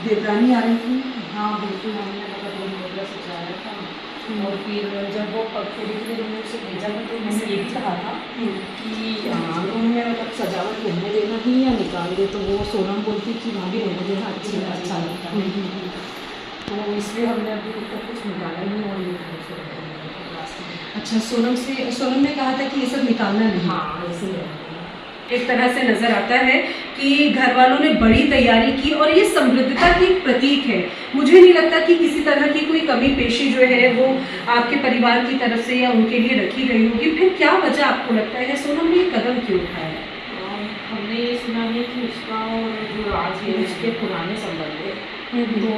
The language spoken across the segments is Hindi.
देवरानी आ रही थी। हाँ बिल्कुल, हमने मतलब रूम वगैरह सजाया था और फिर जब वो पगड़ी के लिए रूम से भेजा था तो मैंने ये भी कहा था कि रूम में मतलब सजावट रहने देना ही या निकाल दे, तो वो सोनम बोलती कि भाभी रहने देना अच्छा लगता है। तो इसलिए हमने अभी तक कुछ निकाला नहीं और ये अच्छा, सोनम ने कहा था कि ये सब निकालना नहीं। हाँ ऐसे है। एक तरह से नजर आता है कि घर वालों ने बड़ी तैयारी की और ये समृद्धता की प्रतीक है। मुझे नहीं लगता कि किसी तरह की कोई कमी पेशी जो है वो आपके परिवार की तरफ से या उनके लिए रखी गई होगी। फिर क्या वजह आपको लगता है सोनम ने ये कदम क्यों उठाया? हमने ये सुना है कि उसका और जो राज है उसके पुराने संबंध है, तो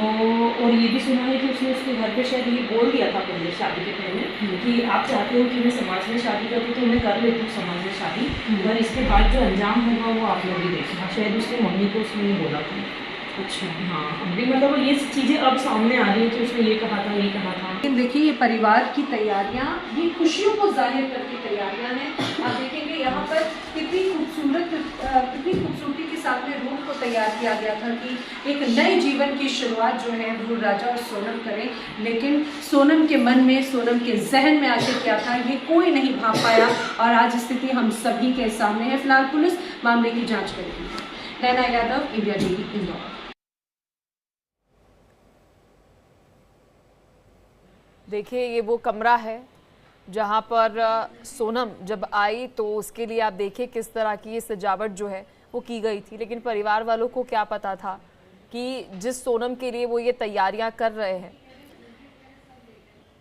और ये भी सुना है कि उसने उसके घर पे शायद ये बोल दिया था पहले शादी के पहले कि आप चाहते हो कि मैं समाज में शादी करूँ तो मैं कर लेती हूँ समाज में शादी, पर इसके बाद जो अंजाम होगा वो आप लोग ही देखना। शायद उसकी मम्मी को उसने ये बोला था। अच्छा, हाँ अभी मतलब ये चीज़ें अब सामने आ रही है कि उसने ये कहा था ये कहा था। लेकिन देखिए ये परिवार की तैयारियां, ये खुशियों को जाहिर करके तैयारियां हैं। आप देखेंगे यहाँ पर कितनी खूबसूरती के साथ में रूम को तैयार किया गया था कि एक नए जीवन की शुरुआत जो है वो राजा और सोनम करें। लेकिन सोनम के मन में, सोनम के जहन में आखिर क्या था ये कोई नहीं भाप पाया और आज स्थिति हम सभी के सामने है। फिलहाल पुलिस मामले की जाँच करेगी। नैना यादव, इंडिया टीवी, इंदौर। देखिए ये वो कमरा है जहाँ पर सोनम जब आई तो उसके लिए आप देखिए किस तरह की ये सजावट जो है वो की गई थी। लेकिन परिवार वालों को क्या पता था कि जिस सोनम के लिए वो ये तैयारियां कर रहे हैं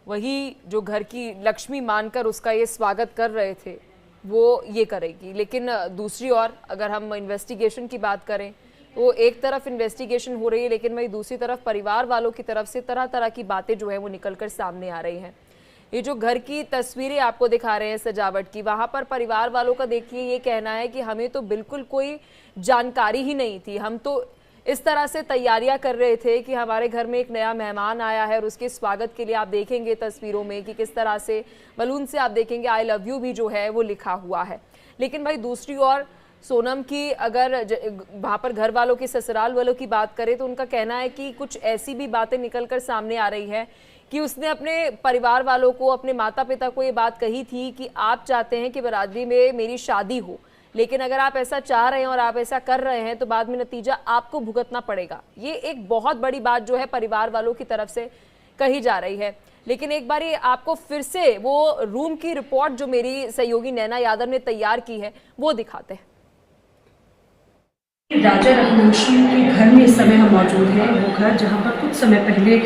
वही जो घर की लक्ष्मी मानकर उसका ये स्वागत कर रहे थे वो ये करेगी। लेकिन दूसरी ओर अगर हम इन्वेस्टिगेशन की बात करें तो एक तरफ इन्वेस्टिगेशन हो रही है लेकिन वही दूसरी तरफ परिवार वालों की तरफ से तरह तरह की बातें जो है वो निकलकर सामने आ रही हैं। ये जो घर की तस्वीरें आपको दिखा रहे हैं सजावट की, वहाँ पर परिवार वालों का देखिए ये कहना है कि हमें तो बिल्कुल कोई जानकारी ही नहीं थी। हम तो इस तरह से तैयारियां कर रहे थे कि हमारे घर में एक नया मेहमान आया है और उसके स्वागत के लिए आप देखेंगे तस्वीरों में कि किस तरह से बलून से आप देखेंगे आई लव यू भी जो है वो लिखा हुआ है। लेकिन भाई दूसरी ओर सोनम की अगर वहाँ पर घर वालों की, ससुराल वालों की बात करें तो उनका कहना है कि कुछ ऐसी भी बातें निकलकर सामने आ रही है कि उसने अपने परिवार वालों को, अपने माता पिता को ये बात कही थी कि आप चाहते हैं कि बरादरी में मेरी शादी हो, लेकिन अगर आप ऐसा चाह रहे हैं और आप ऐसा कर रहे हैं तो बाद में नतीजा आपको भुगतना पड़ेगा। ये एक बहुत बड़ी बात जो है परिवार वालों की तरफ से कही जा रही है। लेकिन एक बार आपको फिर से वो रूम की रिपोर्ट जो मेरी सहयोगी नैना यादव ने तैयार की है वो दिखाते हैं। राजा रघुवंशी के घर में इस समय हम मौजूद हैं। वो घर जहाँ पर कुछ समय पहले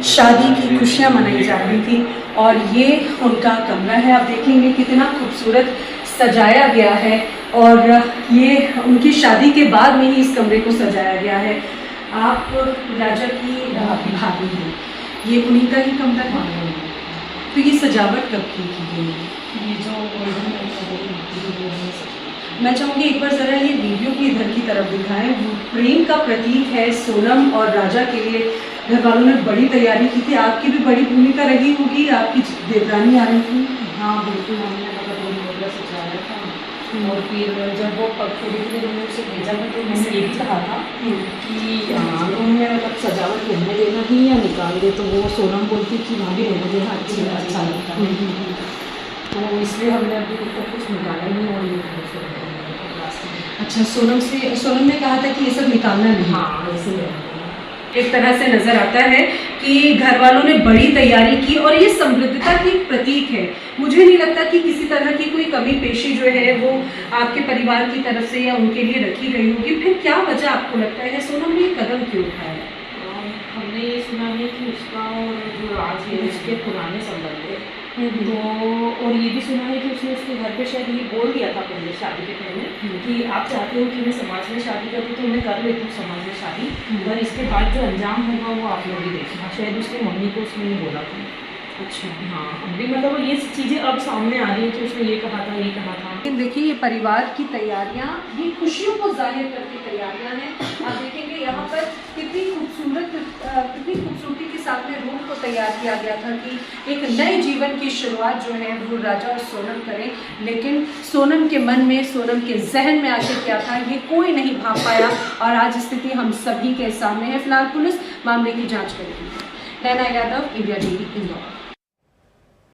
शादी की खुशियाँ मनाई जा रही थी और ये उनका कमरा है। आप देखेंगे कितना खूबसूरत सजाया गया है और ये उनकी शादी के बाद में ही इस कमरे को सजाया गया है। आप राजा की भाभी हैं, ये उन्हीं का ही कमरा है। तो ये सजावट कब की गई है? ये जो मैं चाहूँगी एक बार ज़रा ये वीडियो की इधर की तरफ दिखाएं। प्रेम का प्रतीक है सोनम और राजा के लिए घर वालों ने बड़ी तैयारी की थी। आपकी भी बड़ी भूमिका रही होगी, आपकी देवरानी आ रही थी। हाँ बिल्कुल, हमने मतलब रूम वगैरह सजाया था और फिर जब वो पगड़ी के लिए रूम से भेजा था तो मैंने ये भी कहा था कि रूम में मतलब सजावट रहने देना ही या निकाल दे, तो वो सोनम बोलती कि भाभी रहने देना अच्छा लगता है। तो इसलिए हमने अभी तक कुछ निकाला नहीं और ये अच्छा, सोनम ने कहा था कि ये सब निकालना नहीं। हाँ ऐसे है। एक तरह से नजर आता है कि घर वालों ने बड़ी तैयारी की और ये समृद्धता की प्रतीक है। मुझे नहीं लगता कि किसी तरह की कोई कमी पेशी जो है वो आपके परिवार की तरफ से या उनके लिए रखी गई होगी। फिर क्या वजह आपको लगता है सोनम ने ये कदम क्यों उठाया? हमने ये सुना है कि उसका और जो राज है उसके पुराने संबंध है, तो और ये भी सुना है कि उसने उसके घर पे शायद ये बोल दिया था पहले शादी के पहले कि आप चाहते हो कि मैं समाज में शादी करूँ तो मैं कर लेती हूँ समाज में शादी, पर इसके बाद जो अंजाम होगा वो आप लोग ही देखना। शायद उसकी मम्मी को उसने ये बोला था। अच्छा, हाँ अभी मतलब ये चीज़ें अब सामने आ रही है कि उसने ये कहा था ये कहा था। लेकिन देखिए ये परिवार की तैयारियां, ये खुशियों को जाहिर करके तैयारियां हैं। आप देखेंगे यहाँ पर कितनी खूबसूरती के साथ में रूम को को तैयार किया गया था कि एक नए जीवन की शुरुआत जो है वो राजा और सोनम करें, लेकिन सोनम के मन में, सोनम के जहन में आखिर क्या था ये कोई नहीं भाप पाया और आज स्थिति हम सभी के सामने है। फिलहाल पुलिस मामले की जांच करेगी। नैना यादव, इंडिया टीवी, इंदौर।